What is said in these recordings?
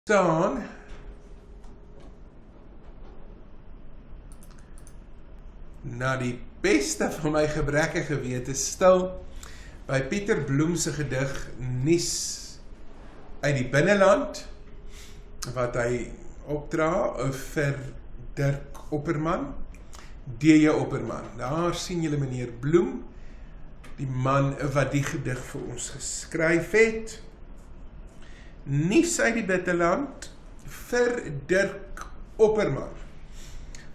staan na die beste van my gebrekkige gewete stil by Pieter Bloem se gedig Nuus uit die binneland wat hy opdra vir Dirk Opperman, D.J. Opperman. Daar sien julle meneer Bloem, die man wat die gedig vir ons geskryf het. Nuus uit die binneland vir Dirk Opperman.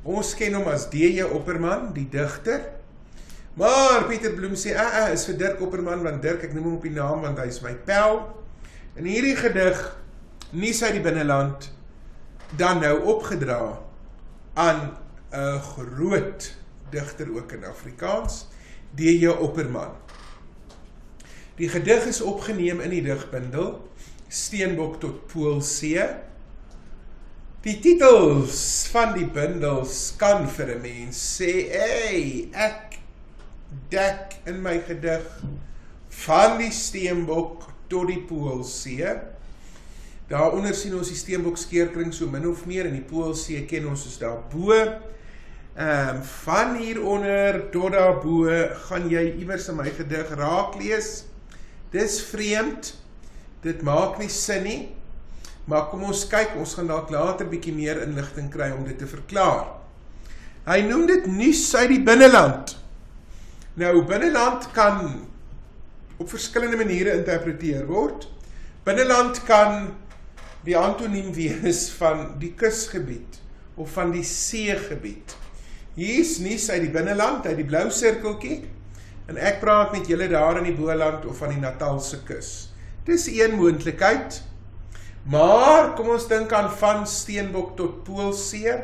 Ons ken hom as D.J. Opperman, die digter. Maar Pieter Bloem sê, is vir Dirk Opperman, want Dirk, ek noem hom op die naam, want hy is my pel. En hierdie gedig, Nuus uit die binneland, dan nou opgedra aan 'n groot digter ook in Afrikaans, D.J. Opperman. Die gedig is opgeneem in die digbundel Steenbok tot Poolsee. Die titels van die bundels kan vir 'n mens sê, ek dek in my gedig van die Steenbok tot die Poolsee. Daaronder sien ons die Steenbok skeerkring so min of meer, en die Poolsee ken ons is daarbo. Van hieronder tot daarbo gaan jy iewers in my gedig raak lees. Dis vreemd, dit maak nie sin nie, maar kom ons kyk, ons gaan dalk later bietjie meer inligting kry om dit te verklaar. Hy noem dit Nuus uit die binneland. Nou, binneland kan op verskillende maniere interpreteer word. Binneland kan die antoniem wees van die kusgebied of van die seegebied. Hier is Nuus uit die binneland, uit die blou sirkeltjie, en ek praat met julle daar in die Boland of van die Natalse kus. Dis een moontlikheid, maar kom ons dink aan van Steenbok tot Poolsee.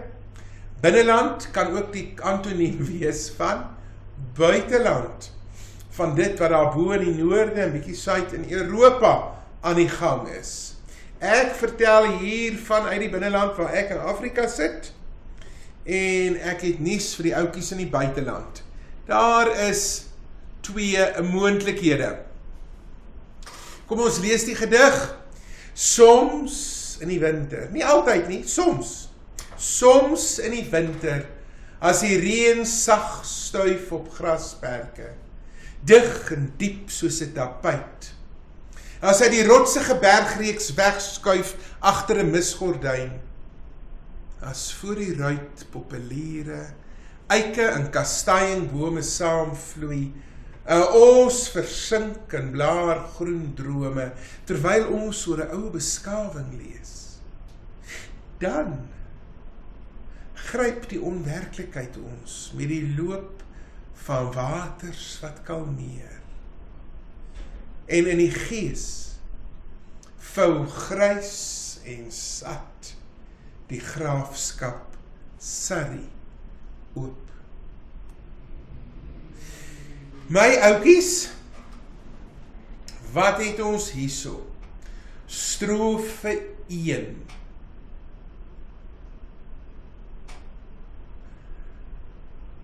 Binneland kan ook die antoniem wees van buiteland, van dit wat daar bo in die noorde en bietjie suid in Europa aan die gang is. Ek vertel hier vanuit die binneland waar ek in Afrika sit, en ek het nuus vir die ouetjies in die buiteland. Daar is twee moontlikhede. Kom ons lees die gedig. Soms in die winter, nie altyd nie, soms in die winter, as die reën sag stuif op grasperke, dig en diep soos 'n tapuit, as hy die rotsige bergreeks wegskuif agter 'n misgordyn, as voor die ruit populiere, eike en kastanjebome saamvloei, 'n os versink in blaargroen drome, terwyl ons oor 'n ou beskawing lees. Dan gryp die onwerklikheid ons met die loop van waters wat kalmeer. En in die gees vou grys en sat die graafskap Surrey oop. My oukies, wat het ons hierso? Strofe 1.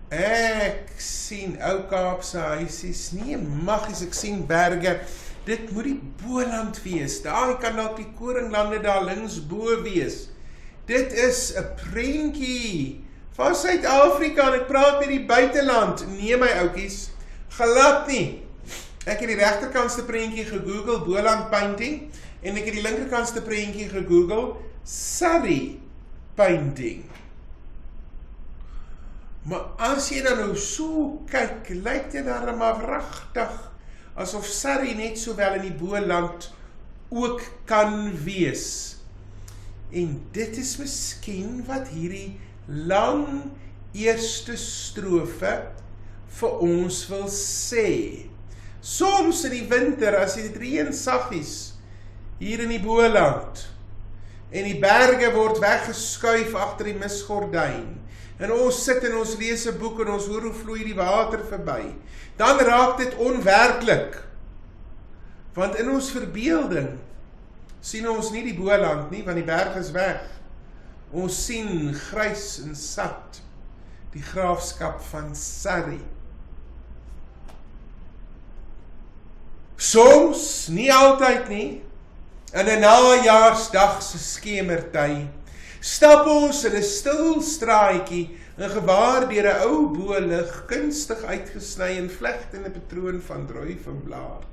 Ek sien ou Kaapse huisies, nie magies, ek sien berge, dit moet die Boland wees, daar kan dalk die koringlande daar links bo wees. Dit is 'n prentjie van Suid-Afrika, en ek praat met die buiteland. Nee my oukies, glad nie. Ek het die regterkantste prentjie gegoogel, Boland painting, en ek het die linkerkantste prentjie gegoogel, Surrey painting. Maar as jy dan nou so kyk, lyk dit daar maar wragtig, asof Surrey net sowel in die Boland ook kan wees. En dit is miskien wat hierdie lang eerste strofe vir ons wil sê. Soms in die winter, as dit reën saggies hier in die Boland, en die berge word weggeskuif agter die misgordyn, en ons sit en ons lees 'n boek, en ons hoor hoe vloei die water verby, dan raak dit onwerklik. Want in ons verbeelding sien ons nie die Boland nie, want die berg is weg. Ons sien grys en sat die graafskap van Surrey. Soms, nie altyd nie, In 'n najaarsdag se skemertyd stap ons in 'n stil straatjie en gewaar deur 'n ou bolig kunstig uitgesny in vlegtende patroon van druif en blaar.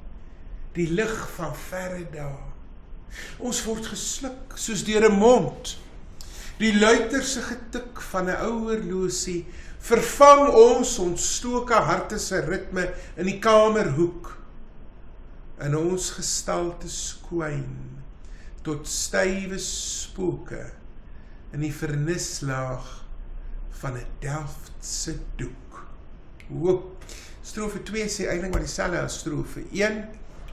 Die lig van verre dae. Ons word gesluk soos deur 'n mond. Die luiterse getik van 'n ou horlosie vervang ons ontstoke harte se ritme in die kamerhoek. In ons gestalte skwyn tot stywe spooke in die vernislaag van 'n Delftse doek. Strofe 2 sê eintlik maar dieselfde as strofe 1.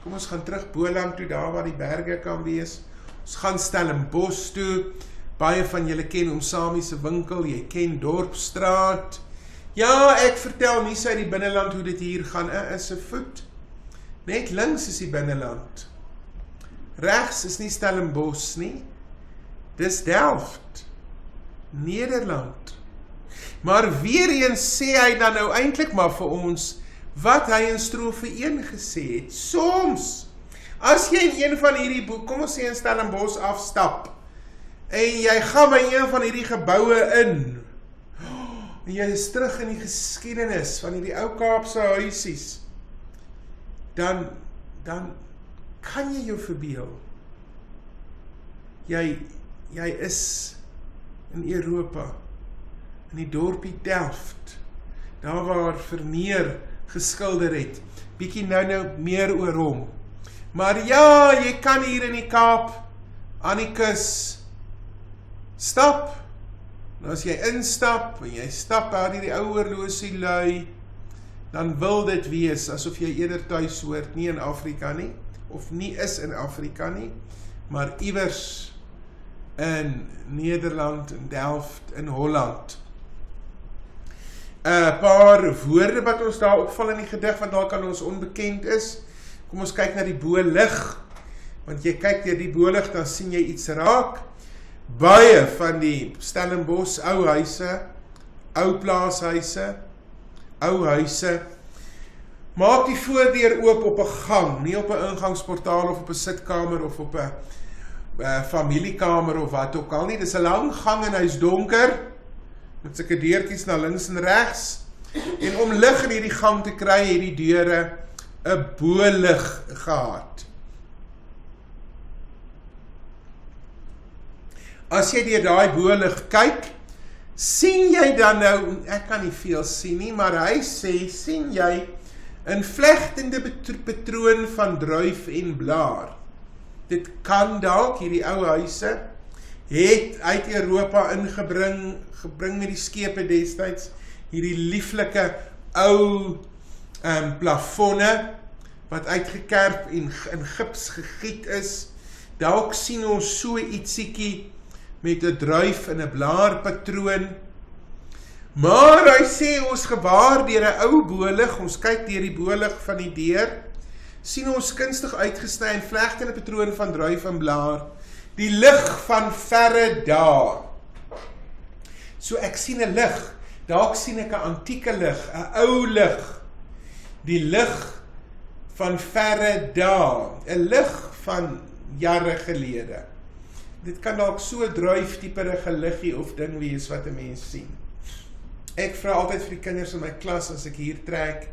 Kom ons gaan terug Boland toe, daar waar die berge kan wees. Ons gaan Stellenbosch toe. Baie van julle ken Omsami se winkel, jy ken Dorpstraat. Ja, ek vertel nie sy die binneland hoe dit hier gaan, is 'n voet. Net links is die binneland. Regs is nie Stellenbosch nie. Dis Delft. Nederland. Maar weer eens sê hy dan nou eintlik maar vir ons wat hy in strofe 1 gesê het. Soms, as jy in een van hierdie boek, kom ons sê in Stellenbosch afstap, en jy gaan by een van hierdie geboue in, en jy is terug in die geskiedenis van hierdie ou Kaapse huisies, dan kan jy jou verbeel, jy is in Europa, in die dorpie Delft, daar waar Vermeer geskilder het, bietjie nou meer oor hom, maar ja, jy kan hier in die Kaap, aan die kus, stap, en as jy instap, en jy stap daar die ou horlosie lui, dan wil dit wees, asof jy eerder thuis hoort, nie in Afrika nie, of nie is in Afrika nie, maar iewers in Nederland, in Delft, in Holland. 'n paar woorde wat ons daar opval in die gedig, wat dalk aan ons onbekend is. Kom ons kyk na die bolig, want jy kyk deur die bolig, dan sien jy iets raak. Baie van die Stellenbosch ou huise, ou plaashuise, ou huise, maak die voordeur oop op 'n gang, nie op 'n ingangsportaal of op 'n sitkamer of op 'n familiekamer of wat ook al nie. Dis 'n lang gang en hy's donker, met sulke deurtjies na links en regs. En om lig in hierdie gang te kry, het die deure 'n bolig gehad. As jy deur daai bolig kyk, sien jy dan nou, ek kan nie veel sien nie, maar hy sê, sien jy 'n vlegtende patroon van druif en blaar. Dit kan dalk hierdie ou huise het uit Europa ingebring met die skepe destyds, hierdie lieflike ou plafonne wat uitgekerf en in gips gegiet is. Dalk sien ons so ietsiekie met 'n druif en 'n blaar patroon. Maar hy sê ons gewaar deur 'n ou bolig, ons kyk deur die bolig van die deur, sien ons kunstig uitgesny en vlegtende patroon van druif en blaar, die lig van verre dae. So ek sien 'n lig, dalk sien ek 'n antieke lig, 'n ou lig, die lig van verre dae, 'n lig van jare gelede. Dit kan dalk so druiftyperige liggie of ding wees wat 'n mens sien. Ek vra altyd vir die kinders in my klas as ek hier trek,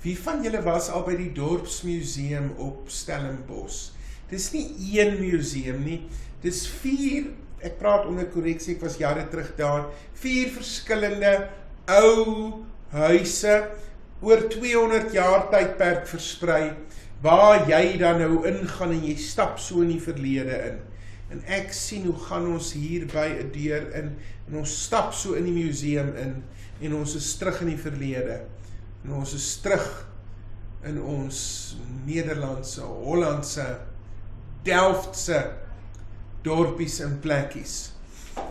wie van julle was al by die dorpsmuseum op Stellenbosch? Dis nie een museum nie, dis 4, ek praat onder korreksie, ek was jare terug daar, 4 verskillende ou huise, oor 200 jaar tydperk versprei, waar jy dan nou ingaan en jy stap so in die verlede in. En ek sien hoe gaan ons hier by 'n deur in, en ons stap so in die museum in, en ons is terug in die verlede, en ons is terug in ons Nederlandse, Hollandse, Delftse dorpies en plekkies.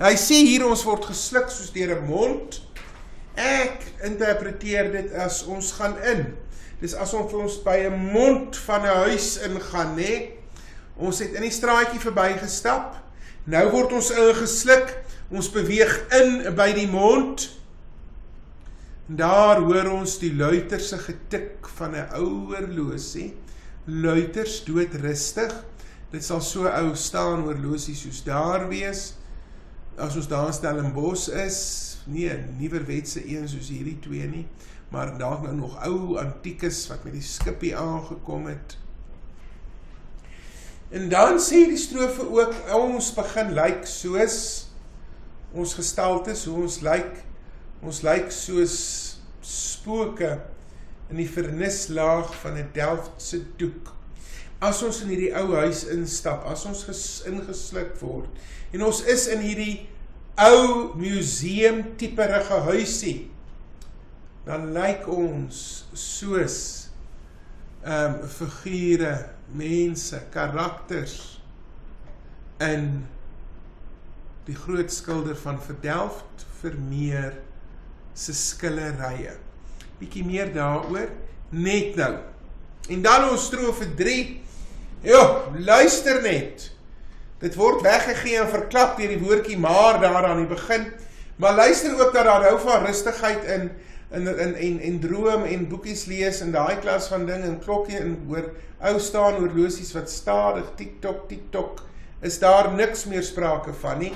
Hy sê hier ons word gesluk soos deur 'n mond. Ek interpreteer dit as ons gaan in. Dis asof ons by 'n mond van 'n huis ingaan, né? Ons het in die straatjie verbygestap. Nou word ons ingesluk. Ons beweeg in by die mond. En daar hoor ons die luiterse getik van 'n ou horlosie. Luiters doodrustig. dit sal so ou staan horlosie soos daar wees, as ons daar in Stellenbosch is, nie 'n nieuwerwetse een soos hierdie twee nie, maar dalk nou nog ou antiekes wat met die skipie aangekom het. En dan sê die strofe ook, ons begin lyk soos ons gestaltes, hoe ons lyk soos spooke in die vernislaag van 'n Delftse doek. As ons in hierdie ou huis instap, as ons ingesluk word, en ons is in hierdie ou museum-typerige huisie, dan lyk ons soos figure, mense, karakters in die groot skilder van Delft Vermeer se skillerye. Bietjie meer daaroor, net nou. En dan ons strofe 3, luister net. Dit word weggegee en verklap deur die woordjie maar daar aan die begin, maar luister ook dat daar hou van rustigheid en droom en boekies lees en daai klas van ding en klokkie en hoor ou staan horlosies wat stadig tik-tok, tik-tok, is daar niks meer sprake van nie,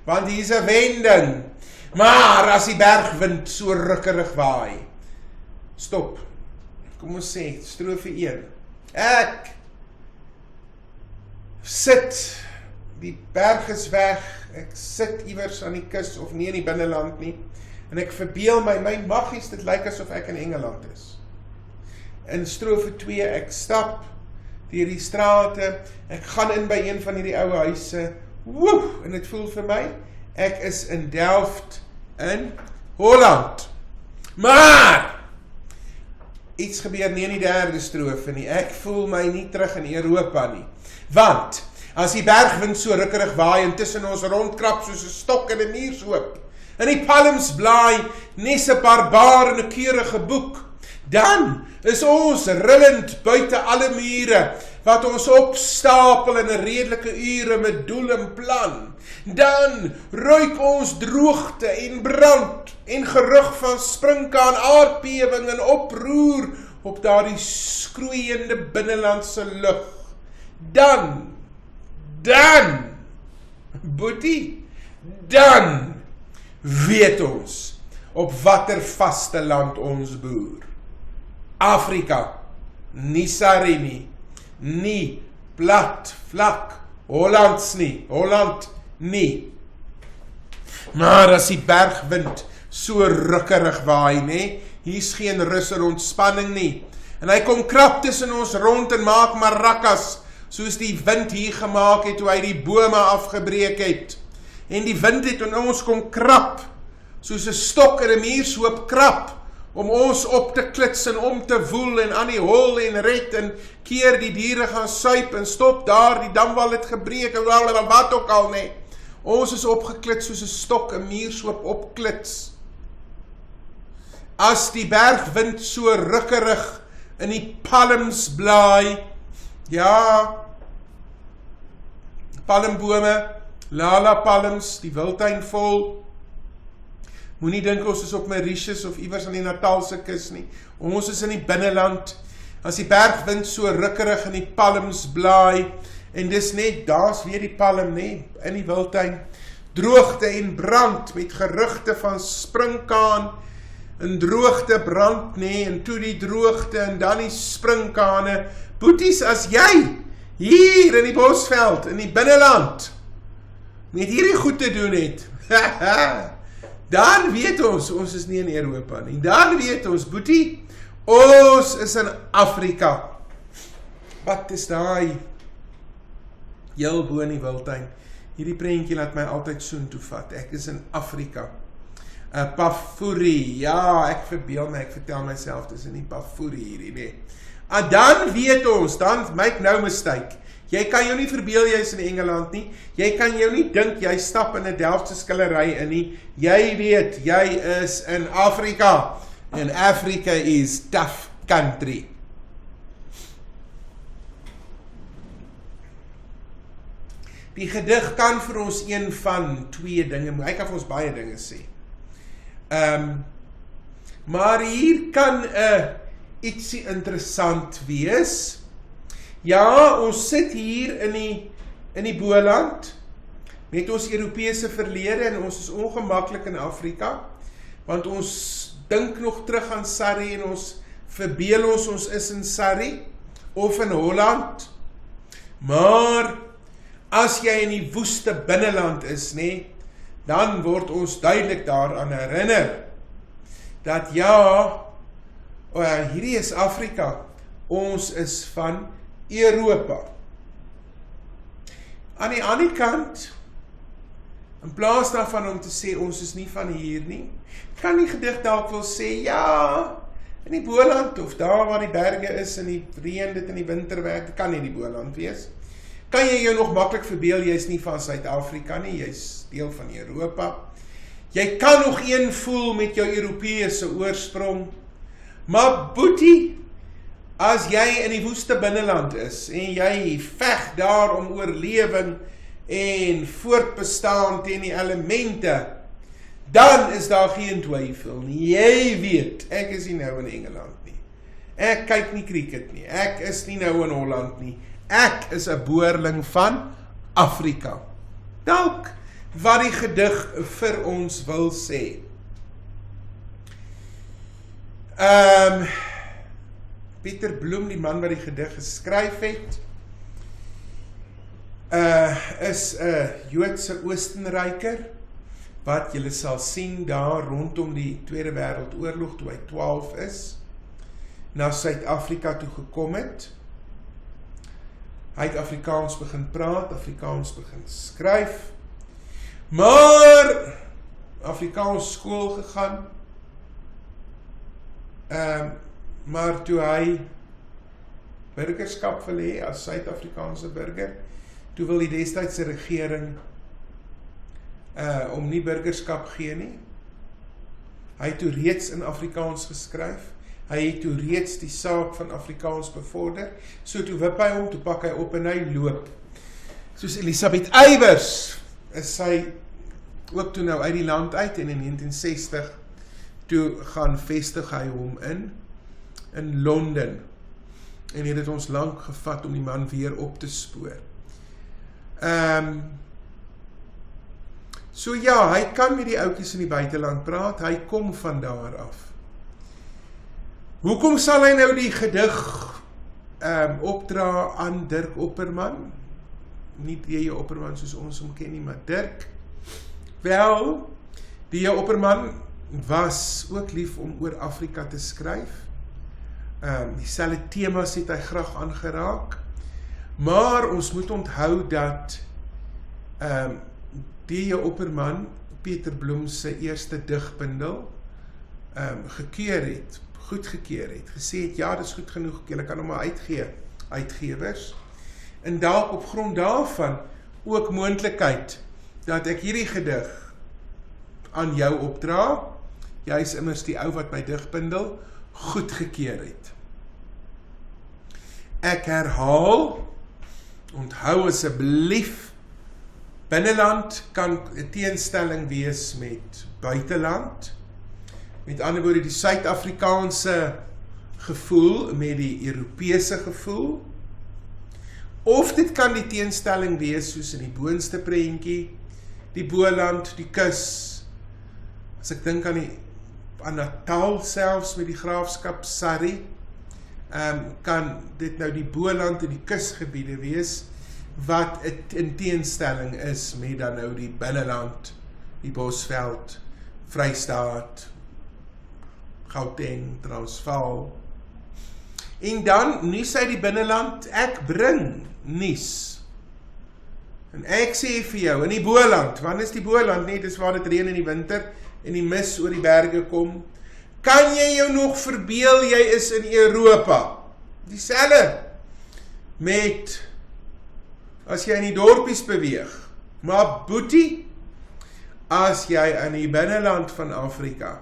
want hier is 'n wending. Maar as die bergwind so rukkerig waai. Stop. Kom ons sê, strofe 1. Ek sit, die berg is weg, ek sit iewers aan die kus of nie in die binneland nie, en ek verbeel my maggies, dit lyk asof ek in Engeland is. In strofe 2, ek stap deur die strate, ek gaan in by een van hierdie ou huise, en dit voel vir my, ek is in Delft in Holland. Maar iets gebeur nie in die derde strofe nie, ek voel my nie terug in Europa nie, want as die bergwind so rukkerig waai en tussen ons rondkrap soos 'n stok in 'n muurshoop, en die palms blaai nes 'n barbaar in 'n keurige boek, dan is ons rillend buite alle mure, wat ons opstapel in 'n redelike ure met doel en plan. Dan ruik ons droogte en brand en gerug van sprinkaan, aardbewing en oproer op daardie skroeiende binnelandse lug. Dan, boetie, dan weet ons op watter vaste land ons boer. Afrika, nie Sarri nie, nie plat, vlak, Holland nie. Maar as die bergwind so rukkerig waai, nee, hier's geen rus en ontspanning nie. En hy kom krap tussen ons rond en maak marakas, soos die wind hier gemaak het, toe hy die bome afgebreek het. En die wind het in ons kom krap, soos 'n stok in 'n muurshoop krap, om ons op te klits en om te woel en aan die hol en red en keer die diere gaan suip en stop daar, die damwal het gebreek en wat ook al, nee. Ons is opgeklits soos 'n stok, 'n muurshoop opklits. As die bergwind so rukkerig in die palms blaai, ja, palmbome, lala palms, die wildtuin vol. Moenie dink ons is op Mauritius of iewers aan die Natalse kus nie. Ons is in die binneland. As die bergwind so rukkerig in die palms blaai, en dis net, daar's weer die palm, nee, in die wildtuin. Droogte en brand met gerugte van sprinkaan, en droogte brand, nee, en toe die droogte en dan die springkane. Boeties, as jy hier in die Bosveld, in die binneland, met hierdie goed te doen het, dan weet ons is nie in Europa nie. Dan weet ons, boetie, ons is in Afrika. Wat is daai? Heel bo in die wildtuin. Hierdie prentjie laat my altyd soontoe vat. Ek is in Afrika. Pafuri, ja, ek verbeel my, ek vertel myself, dis in die Pafuri hierdie, nee. Dan weet ons, dan make no mistake. Jy kan jou nie verbeel jy is in Engeland nie. Jy kan jou nie dink jy stap in 'n Delftse skillery in nie. Jy weet, jy is in Afrika. And Africa is tough country. Die gedig kan vir ons een van twee dinge, hy kan vir ons baie dinge sê. Maar hier kan ietsie interessant wees. Ja, ons sit hier in die Boland, met ons Europese verlede, en ons is ongemaklik in Afrika, want ons dink nog terug aan Sarri, en ons verbeel ons is in Sarri, of in Holland, maar, as jy in die woeste binneland is, dan word ons duidelik daaraan herinner, dat ja, hierdie is Afrika, ons is van Europa. Aan die ander kant, in plaas daarvan om te sê, ons is nie van hier nie, kan die gedig dalk wil sê, ja, in die Boland, of daar waar die berge is, in die reën dit in die winter werk, dit kan nie die Boland wees. Kan jy jou nog maklik verbeel, jy is nie van Suid-Afrika nie, jy is deel van Europa. Jy kan nog een voel met jou Europese oorsprong, maar boetie, as jy in die woeste binneland is, en jy veg daar om oorlewing, en voortbestaan teen die elemente, dan is daar geen twyfel nie. Jy weet, ek is nie nou in Engeland nie. Ek kyk nie cricket nie. Ek is nie nou in Holland nie. Ek is 'n boerling van Afrika. Dalk wat die gedig vir ons wil sê. Pieter Bloem, die man wat die gedig geskryf het, is 'n Joodse Oostenryker, wat julle sal sien daar rondom die Tweede Wêreldoorlog, toe hy 12 is, na Suid-Afrika toe gekom het. Hy het Afrikaans begin praat, Afrikaans begin skryf, maar Afrikaans skool gegaan, maar toe hy burgerskap wil hê as Suid-Afrikaanse burger, toe wil die destydse regering om nie burgerskap gee nie. Hy het toe reeds in Afrikaans geskryf, hy het toe reeds die saak van Afrikaans bevorder, so toe wip hy om, toe pak hy op en hy loop. Soos Elisabeth Eybers, is sy ook toe nou uit die land uit, en in 1960, toe gaan vestig hy hom in Londen, en het ons lang gevat om die man weer op te spoor. So ja, hy kan met die oukies in die buiteland praat, hy kom van daar af. Hoekom sal hy nou die gedig opdra aan Dirk Opperman? Nie die Opperman soos ons hom ken nie, maar Dirk. Wel, die Opperman was ook lief om oor Afrika te skryf. Dieselfde temas het hy graag aangeraak, maar ons moet onthou dat die Opperman Pieter Bloem se eerste digbundel gekeer het, goedgekeur het, gesê het, ja, dit is goed genoeg, julle kan hom maar uitgee, uitgewers, en dalk op grond daarvan ook moontlikheid dat ek hierdie gedig aan jou opdra, jy is immers die ou wat my digbundel goedgekeur het. Ek herhaal, onthou asseblief, binneland kan 'n teenstelling wees met buiteland, met ander woorde die Suid-Afrikaanse gevoel met die Europese gevoel, of dit kan die teenstelling wees soos in die boonste prentjie, die Boland, die kus, as ek dink aan Natal selfs met die graafskap Sarri, kan dit nou die Boland en die kusgebiede wees, wat in teenstelling is met dan nou die binneland, die Bosveld, Vrystaat, Gauteng, Transvaal. En dan, nuus uit die binneland, ek bring nuus. En ek sê vir jou, in die Boland, want is die Boland nie, dis waar dit reën in die winter, en die mis oor die berge kom, kan jy jou nog verbeel, jy is in Europa. Dieselfde met, as jy in die dorpies beweeg, maar boetie, as jy in die binneland van Afrika,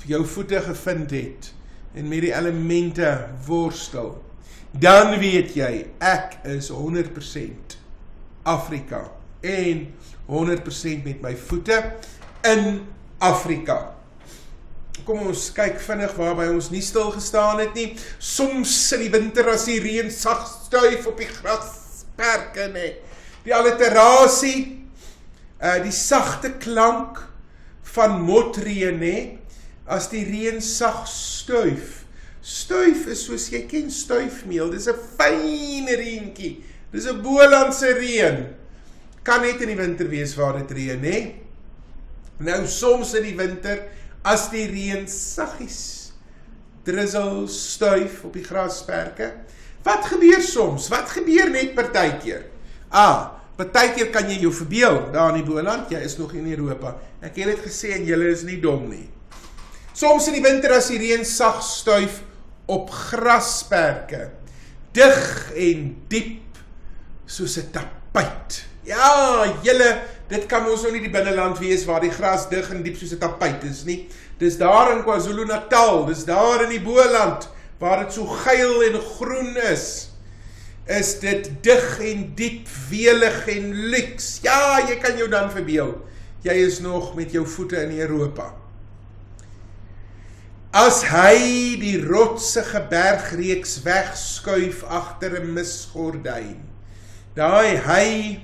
jou voete gevind het, en met die elemente worstel, dan weet jy, ek is 100% Afrika, en 100% met my voete in Afrika. Kom ons kyk vinnig waarby ons nie stil gestaan het nie. Soms in die winter as die reën sag stuif op die grasperke, nee. Die alliterasie, die sagte klank van motreën, nee, as die reën sag stuif. Stuif is soos jy ken stuifmeel, dis 'n fyn reentjie, dis 'n Bolandse reën. Kan net in die winter wees waar dit reën, nee. Nou soms in die winter, as die reën saggies drizzle, stuif op die grasperke, wat gebeur soms? Wat gebeur net partykeer? Partykeer kan jy jou verbeel, daar in die Boland, jy is nog in Europa. Ek het dit gesê en julle is nie dom nie. Soms in die winter as die reën sag stuif op grasperke, dig en diep, soos 'n tapuit. Ja, julle, dit kan ons nou nie die binneland wees waar die gras dig en diep soos 'n tapuit is nie. Dis daar in KwaZulu-Natal, dis daar in die Boland, waar dit so geil en groen is dit dig en diep, welig en luks. Ja, jy kan jou dan verbeel, jy is nog met jou voete in Europa. As hy die rotsige bergreeks wegskuif agter 'n misgordyn, daai hy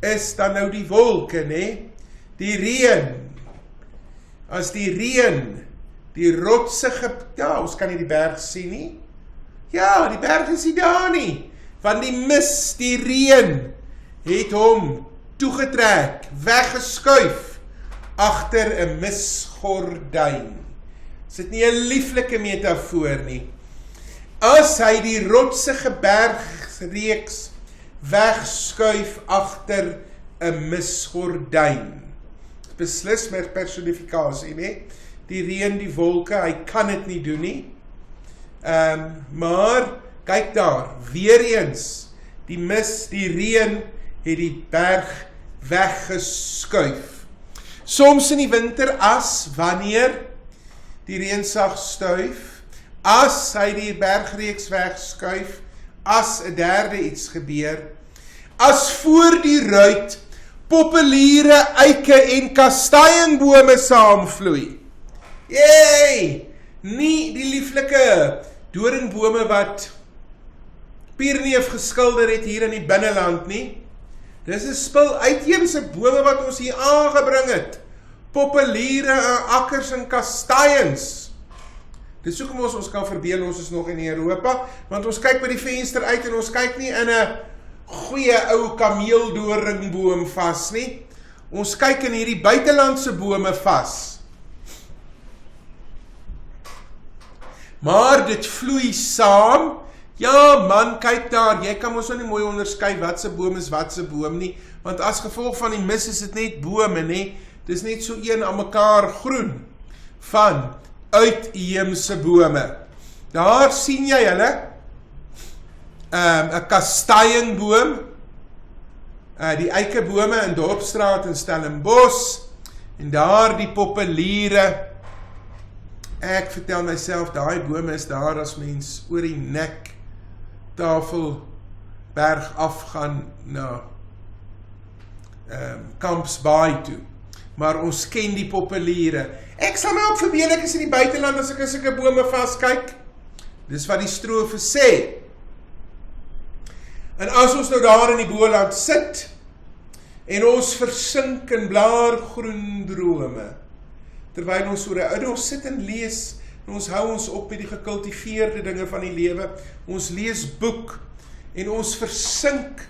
is dan nou die wolke, nee? Die reën. As die reën, die rotsige, ja, ons kan nie die berg sien nie. Ja, die berg is nie daar nie. Want die mis, die reën, het hom toegetrek, weggeskuif, agter 'n misgordyn. Is dit nie 'n lieflike metafoor nie? As hy die rotsige bergreeks wegskuif agter 'n misgordyn. Beslis met personifikasie, nee? Die reën, die wolke, hy kan dit nie doen nie. Maar, kyk daar, weer eens, die mis, die reën, het die berg weggeskuif. Soms in die winter as, wanneer die reën sag stuif, as hy die bergreeks wegskuif, as 'n derde iets gebeur, as voor die ruit populiere eike en kastanjebome saamvloei. Jee, nie die lieflike doringbome wat Pierneef geskilder het hier in die binneland nie. Dis 'n spul uitheemse bome wat ons hier aangebring het. Populiere akkers en kastanjens. Dis hoekom ons kan verbeel ons is nog in Europa, want ons kyk by die venster uit en ons kyk nie in 'n goeie ou kameeldoringboom vas nie. Ons kyk in hierdie buitelandse bome vas. Maar dit vloei saam. Ja man, kyk daar, jy kan ons nou nie mooi onderskei wat se boom is wat se boom nie, want as gevolg van die mis is dit net bome, nie? Dis net so een aan mekaar groen van uitheemse bome. Daar sien jy hulle, 'n kastanjeboom, die eikebome in Dorpsstraat in Stellenbosch, en daar die populiere. Ek vertel myself, daai bome is daar as mens oor die nek Tafelberg afgaan na Kampsbaai toe. Maar ons ken die populiere. Ek sal my ook verbeel, ek is in die buiteland as ek in sulke bome vaskyk. Dis wat die strofe sê. En as ons nou daar in die Boland sit, en ons versink in blaargroen drome, terwyl ons ons sit en lees, en ons hou ons op met die gekultiveerde dinge van die lewe, ons lees boek, en ons versink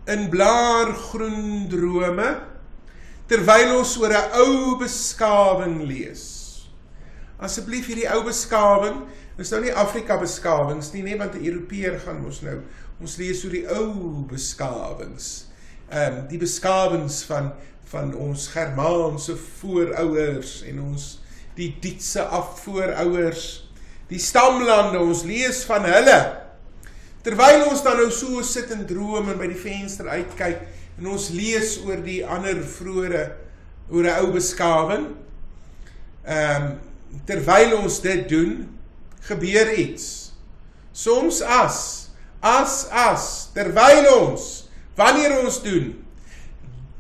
in blaargroen drome, terwyl ons oor 'n ou beskawing lees. Asseblief hierdie ou beskawing, is nou nie Afrika beskawings nie, want die Europeër gaan ons nou, ons lees oor die ou beskawings, die beskawings van ons Germaanse voorouers, en ons die Dietse afvoorouers, die stamlande, ons lees van hulle, terwyl ons dan nou so sit en droom, en by die venster uitkyk, en ons lees oor die ander vroeëre, oor 'n ou beskawing, terwyl ons dit doen, gebeur iets. Soms terwyl ons, wanneer ons doen,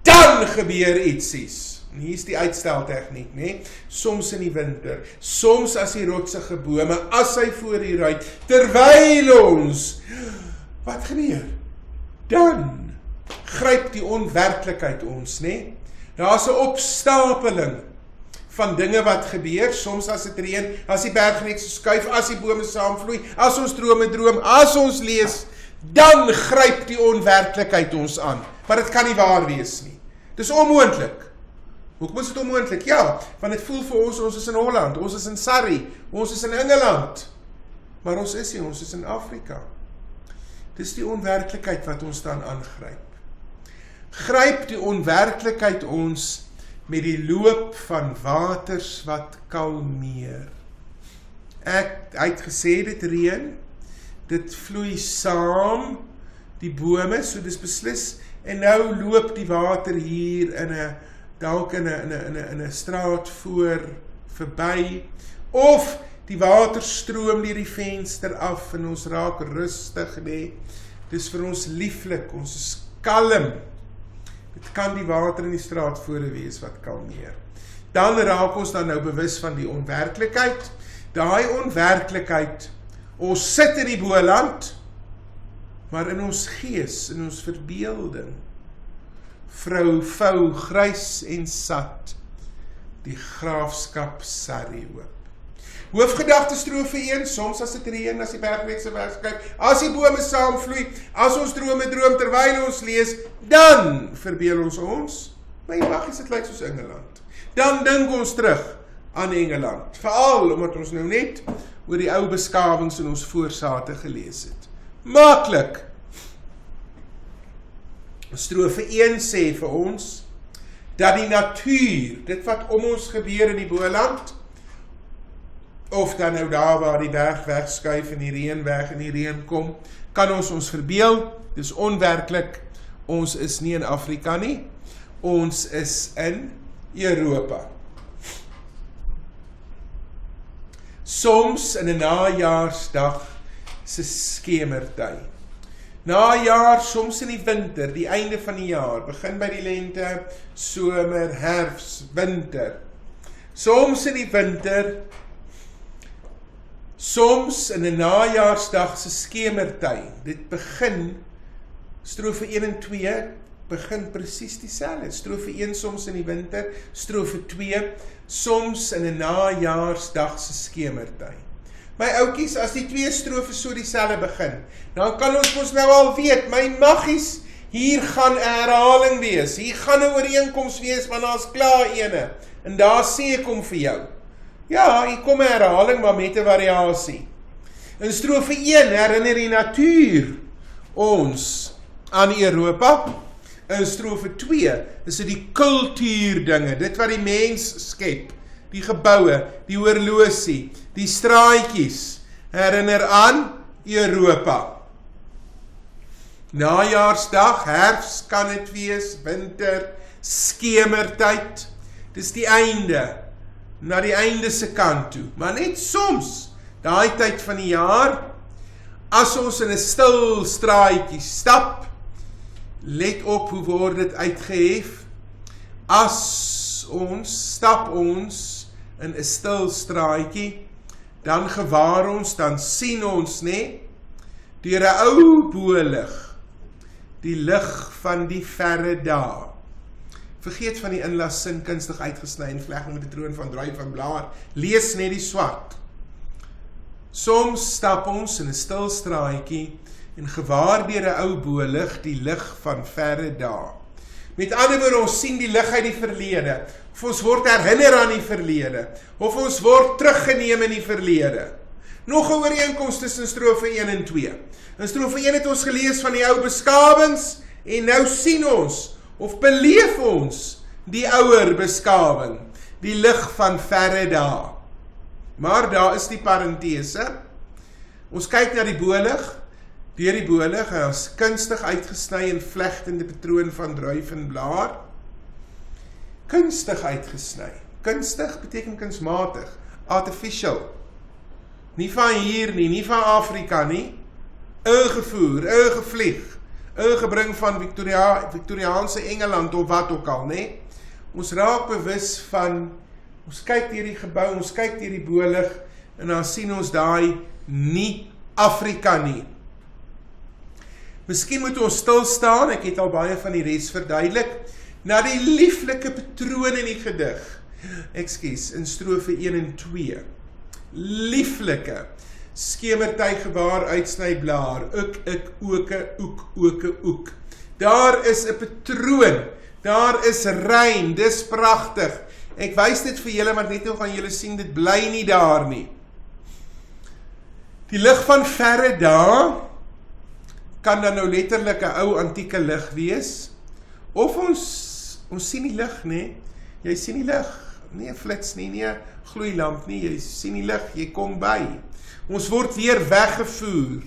dan gebeur ietsies. en hier is die uitsteltegniek, nee, soms in die winter, soms as die rotsige bome, as hy voor hier uit, terwyl ons, wat gebeur? Dan gryp die onwerklikheid ons, nee, daar is 'n opstapeling van dinge wat gebeur, soms as dit reën, as die bergreeks skuif, as die bome saamvloei, as ons drome droom, as ons lees, dan gryp die onwerklikheid ons aan. Maar dit kan nie waar wees nie. Dit is onmoontlik. Hoekom is dit onmoontlik? Ja, want dit voel vir ons is in Holland, ons is in Surrey, ons is in Engeland. Maar ons is nie, ons is in Afrika. Dis die onwerklikheid wat ons dan aangryp. Gryp die onwerklikheid ons met die loop van waters wat kalmeer. Hy het gesê dit reën, dit vloei saam die bome, so dis beslis, en nou loop die water hier dalk in 'n straat verby, of die water stroom deur die venster af en ons raak rustig, nee. Dis vir ons lieflik, ons is kalm. Dit kan die water in die straat voor wees wat kalmeer. Dan raak ons dan nou bewus van die onwerklikheid. Daai onwerklikheid, ons sit in die boland, maar in ons gees, in ons verbeelding, vou grys en sat, die graafskap Surrey hoop. Hoofgedagte strofe 1, soms as dit reën, as die bergreekse wegskuif, as die bome saamvloei, as ons drome droom terwyl ons lees, dan verbeel ons, my magies, dit lyk soos Engeland. Dan dink ons terug aan Engeland, veral omdat ons nou net oor die ou beskawings in ons voorsate gelees het. Maklik. Strofe 1 sê vir ons, dat die natuur, dit wat om ons gebeur in die boland, of dan nou daar waar die berg wegskuif en die reën weg en die reën kom, kan ons verbeel, dis onwerklik, ons is nie in Afrika nie, ons is in Europa. Soms in 'n najaarsdag se skemertyd. Najaar, soms in die winter, die einde van die jaar, begin by die lente, somer, herfs, winter. Soms in die winter, soms in 'n najaarsdag se skemertyd. Dit begin, strofe 1 en 2, begin presies dieselfde. Strofe 1 soms in die winter, strofe 2 soms in 'n najaarsdag se skemertyd. My oukies, as die twee strofes so dieselfde begin, dan kan ons nou al weet, my magies, hier gaan 'n herhaling wees, hier gaan 'n ooreenkoms wees, want daar's klaar ene, en daar sê ek hom vir jou. Ja, hier kom 'n herhaling, maar met 'n variasie. In strofe 1 herinner die natuur ons aan Europa. In strofe 2 is dit die kultuurdinge, dit wat die mens skep, die geboue, die horlosie, die straatjies, herinner aan Europa. Najaarsdag, herfs kan dit wees, winter, skemertyd, dis die einde, na die einde se kant toe, maar net soms, daai tyd van die jaar, as ons in 'n stil straatjie stap, let op hoe word dit uitgehef, stap ons in 'n stil straatjie, dan gewaar ons, dan sien ons, nee, deur 'n ou bolig, die lig van die verre dae. Vergeet van die inlassin kunstig uitgesny en vlegging met die troon van druif en blaar, lees net die swart. Soms stap ons in 'n stil straatjie en gewaar deur 'n ou bolig die lig van verre dae. Met ander woorde, ons sien die lig uit die verlede, of ons word herinner aan die verlede, of ons word teruggeneem in die verlede. Nog 'n ooreenkoms tussen strofe 1 en 2. In strofe 1 het ons gelees van die ou beskawings, en nou sien ons, of beleef ons, die ouer beskawing, die lig van verre dae. Maar daar is die parentese. Ons kyk na die bolig, deur die bolig, hy is kunstig uitgesny en vlegtende patroon van druif en blaar. Kunstig uitgesny. Kunstig beteken kunsmatig, artificial. Nie van hier nie, nie van Afrika nie. Ingevoer, ingevlieg, ingebring van Victoriaanse Engeland of wat ook al, nee. ons raak bewus van, ons kyk deur die gebou, ons kyk deur die bolig, en dan sien ons daai nie Afrika nie. Miskien moet ons stilstaan, ek het al baie van die res verduidelik, na die lieflike patroon in die gedig, in strofe 1 en 2, lieflike, skemertygewaar uitsny blaar, oeke, daar is 'n patroon, daar is rym, dis pragtig, ek wys dit vir julle, want net nou gaan julle sien, dit bly nie daar nie. Die lig van verre dae, kan dan nou letterlik 'n ou antieke lig wees, of ons sien die lig, nee, jy sien die lig, nie 'n flits nie, nie 'n gloeilamp nie, jy sien die lig, jy kom by. Ons word weer weggevoer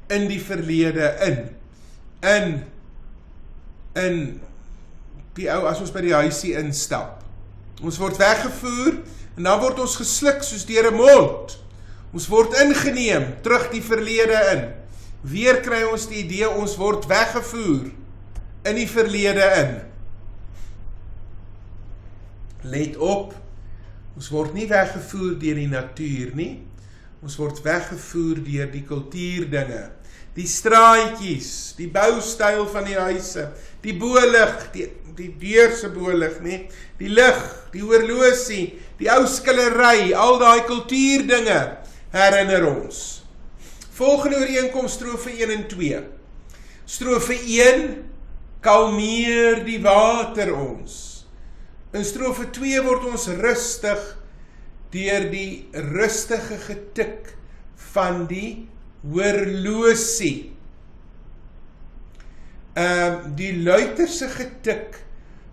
in die verlede in die ou, as ons by die huisie instap. Ons word weggevoer, en dan word ons gesluk soos deur 'n mond. Ons word ingeneem, terug die verlede in. Weer kry ons die idee, ons word weggevoer in die verlede in. Let op, ons word nie weggevoer deur die natuur nie, ons word weggevoer deur die kultuurdinge, die straatjies, die boustyl van die huise, die bolig, die deurse bolig, nee, die lig, die horlosie, die ou skillery, al daai kultuurdinge herinner ons. Volgende ooreenkoms strofe 1 en 2. Strofe 1, kalmeer die water ons. In strofe 2 word ons rustig deur die rustige getik van die horlosie. Die luiterse getik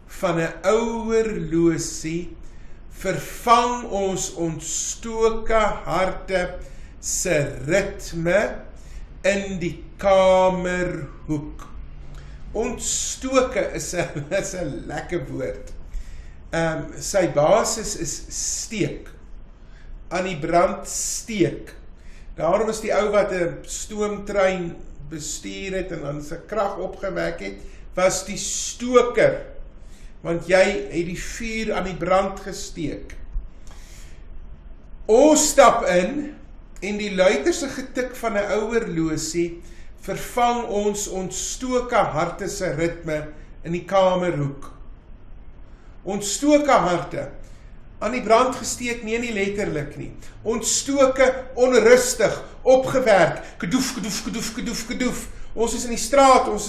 van 'n ou horlosie vervang ons ontstoke harte se ritme in die kamerhoek. Ontstoke is 'n lekker woord. Sy basis is steek, aan die brand steek. Daarom is die ou wat 'n stoomtrein bestuur het en dan sy krag opgewek het, was die stoker, want jy het die vuur aan die brand gesteek. Ons stap in, en die luiterse getik van 'n ou horlosie vervang ons ontstoke harte se ritme in die kamerhoek. Ontstoke harte, aan die brand gesteek, nie letterlik nie. Ontstoke, onrustig, opgewerk, gedoef. Ons is in die straat, ons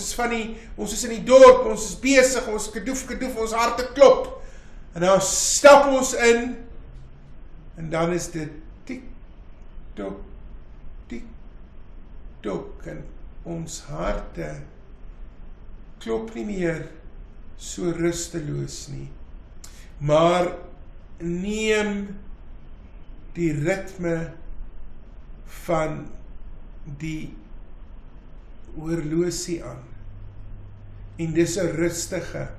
is in die dorp, ons is besig, ons gedoef, ons harte klop. En dan stap ons in, en dan is dit tik, tok, en ons harte klop nie meer so rusteloos nie, maar neem die ritme van die horlosie aan. En dis 'n rustige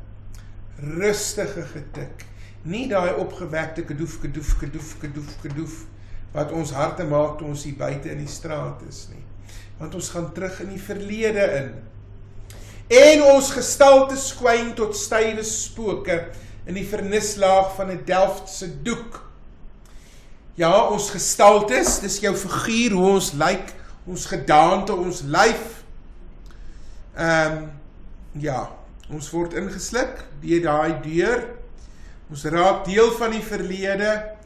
getik. Nie daai opgewekte gedoef, wat ons harte maak toe ons hier buite in die straat is nie. Want ons gaan terug in die verlede in. En ons gestalte skwyn tot stywe spooke in die vernislaag van 'n Delftse doek. Ja, ons gestaltes, dis jou figuur, hoe ons lyk, ons gedaante, ons lyf. Ja, ons word ingesluk deur daai deur. Ons raak deel van die verlede,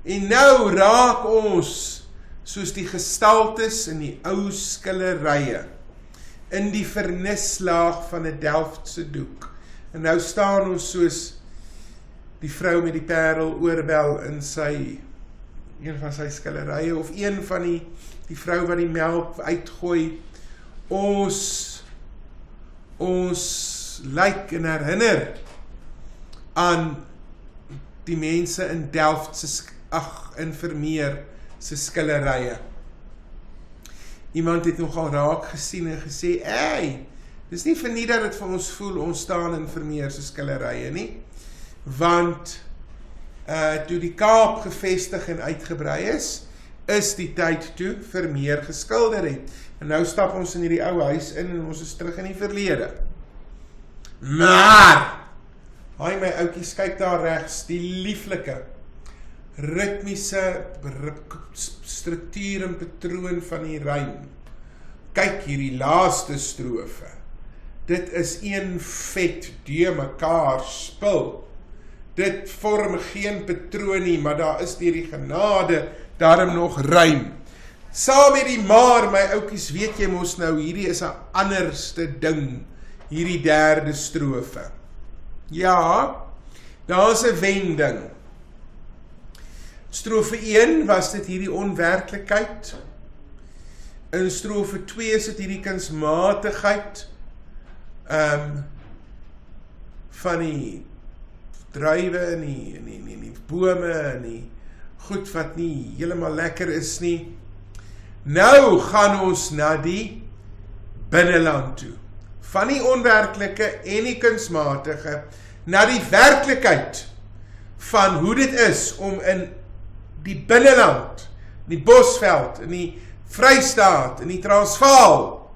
en nou raak ons soos die gestaltes in die ou skillerye, in die vernislaag van 'n Delftse doek. En nou staan ons soos die vrou met die pareloorbel in een van sy skillerye, of een van die vrou wat die melk uitgooi. Ons lyk en herinner aan die mense in Delft in Vermeer se skillerye. Iemand het nogal raak gesien en gesê, dis nie verniet dat dit vir ons voel, ons staan in Vermeer se skillerye nie, want toe die Kaap gevestig en uitgebrei is die tyd toe Vermeer geskilder het. En nou stap ons in hierdie ou huis in en ons is terug in die verlede. Maar Haai my oukies, kyk daar regs, die lieflike, ritmiese struktuur en patroon van die rym. Kyk hierdie laaste strofe. Dit is een vet deur mekaar spul. Dit vorm geen patroon nie, maar daar is deur die genade daarom nog rym. Saam met die maar, my oukies, weet jy mos nou, hierdie is 'n anderste ding, hierdie derde strofe. Ja, daar is 'n wending. Strofe 1 was dit hierdie onwerklikheid. In strofe 2 is dit hierdie kunsmatigheid van die druiwe en die bome en die goed wat nie heeltemal lekker is nie. Nou gaan ons na die binneland toe. Van die onwerklike en die kunsmatige na die werklikheid van hoe dit is om in die binneland, in die Bosveld, in die Vrystaat, in die Transvaal,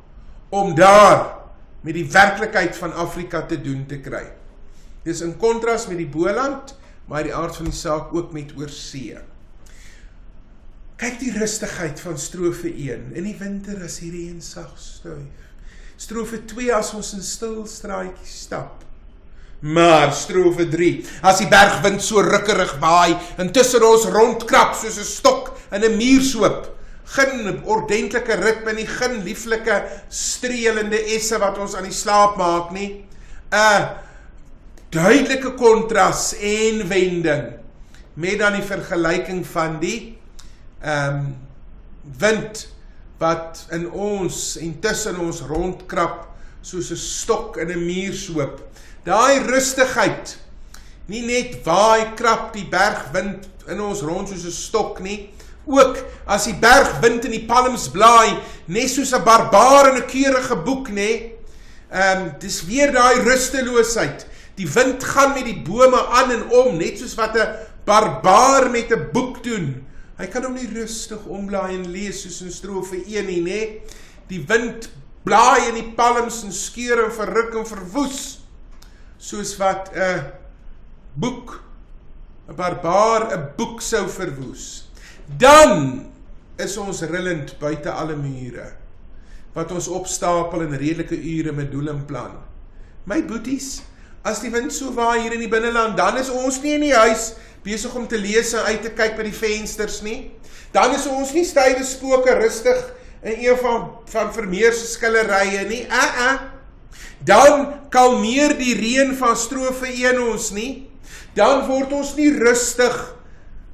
om daar met die werklikheid van Afrika te doen te kry. Dis in kontras met die Boland, maar die aard van die saak ook met oorsee. Kyk die rustigheid van strofe 1, in die winter as hierdie een sag stuif. Strofe 2 as ons in stil straatjies stap. Maar strofe 3, as die bergwind so rukkerig waai, en tussen ons rondkrap soos 'n stok in 'n muurshoop, geen ordentlike ritme nie, geen lieflike streelende esse wat ons aan die slaap maak nie, 'n duidelike kontras en wending, met dan die vergelyking van die wind, wat in ons en tussen ons rondkrap, soos 'n stok in 'n muurshoop. Daai rustigheid, nie net waai krap die bergwind in ons rond soos 'n stok nie, ook as die bergwind in die palms blaai, net soos 'n barbaar in 'n keurige boek, nee. Dis weer daai rusteloosheid. Die wind gaan met die bome aan en om, net soos wat 'n barbaar met 'n boek doen. Hy kan hom nie rustig omblaai en lees soos in strofe 1 nie, nee. Die wind blaai in die palms en skeur en verruk en verwoes, soos wat 'n boek, 'n barbaar 'n boek sou verwoes. Dan is ons rillend buite alle mure, wat ons opstapel in redelike ure met doel en plan. My boeties, as die wind so waai hier in die binneland, dan is ons nie in die huis besig om te lees en uit te kyk by die vensters nie. Dan is ons nie stywe spoke rustig in een van Vermeer se skillerye nie. Dan kalmeer die reën van strofe 1 ons nie. Dan word ons nie rustig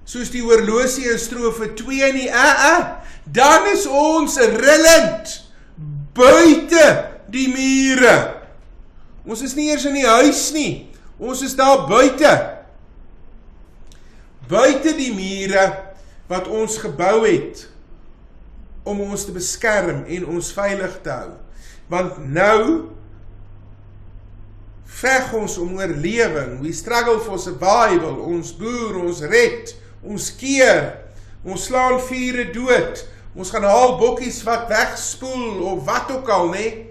soos die horlosie in strofe 2 nie. Dan is ons rillend buite die mure. Ons is nie eers in die huis nie. Ons is daar buite. Buite die mure wat ons gebou het om ons te beskerm en ons veilig te hou. Want nou veg ons om oorlewing. We struggle for survival. Ons boer, ons red, ons keer, ons slaan vure dood, ons gaan haal bokkies wat wegspoel of wat ook al, nee.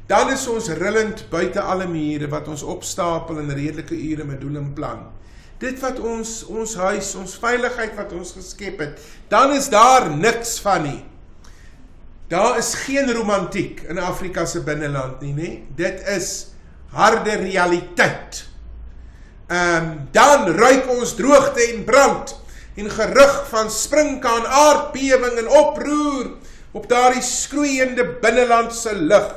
Dan is ons rillend buite alle mure wat ons opstapel in redelike ure met doel en plan. Dit wat ons huis, ons veiligheid wat ons geskep het, dan is daar niks van nie. Daar is geen romantiek in Afrika se binneland nie, nee. Dit is harde realiteit. Dan ruik ons droogte en brand en gerug van sprinkaan, aardbewing en oproer op daardie skroeiende binnelandse lug.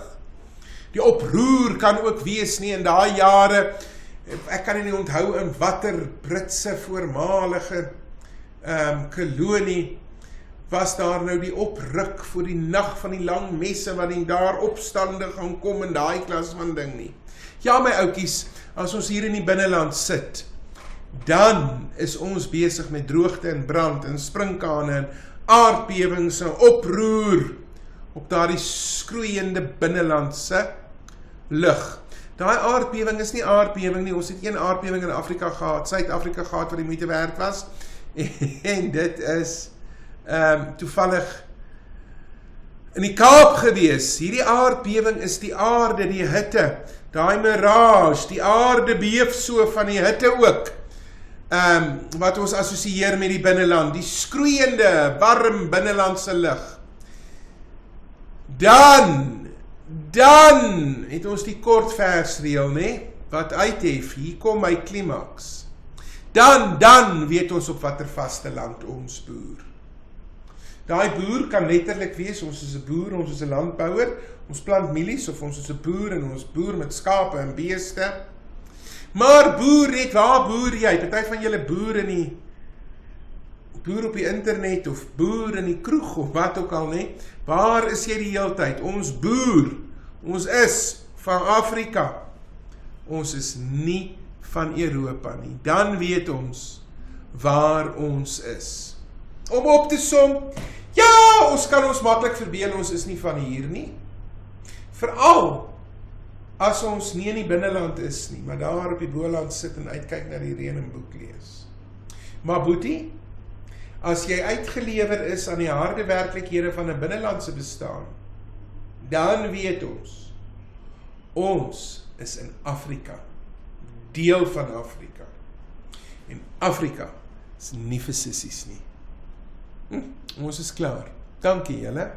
Die oproer kan ook wees nie in daai jare, ek kan nie onthou in watter Britse voormalige kolonie was daar nou die opruk vir die nag van die lang messe wat die daar opstande gaan kom in daai klas van ding nie. Ja my oukies, as ons hier in die binneland sit, dan is ons besig met droogte en brand en sprinkane en aardbewings en oproer op daardie skroeiende binnelandse lug. Daai aardbewing is nie aardbewing nie, ons het een aardbewing in Afrika gehad, Suid-Afrika gehad wat die moeite werd was, en dit is toevallig in die Kaap gewees. Hierdie aardbewing is die aarde, die hitte, daai mirage, die aarde beef so van die hitte ook, wat ons assosieer met die binneland, die skroeiende, warm binnelandse lig. Dan het ons die kortversreël, wat uithef, hier kom my klimaks. Dan weet ons op watter vasteland ons boer. Daai boer kan letterlik wees, ons is 'n boer, ons is 'n landbouer, ons plant mielies, of ons is 'n boer en ons boer met skape en beeste. Maar boer net, waar boer jy? Party van julle boer boer op die internet, of boer in die kroeg, of wat ook al, Waar is jy die hele tyd? Ons boer, ons is van Afrika, ons is nie van Europa nie. Dan weet ons waar ons is. Om op te som, ja, ons kan ons maklik verbeel, ons is nie van hier nie. Veral as ons nie in die binneland is nie, maar daar op die boeland sit en uitkyk na die reën en boek lees. Maar boetie, as jy uitgelewer is aan die harde werklikhede van 'n binnelandse bestaan, dan weet ons is in Afrika, deel van Afrika. En Afrika is nie vir sissies nie. Ons is klaar. Dankie julle.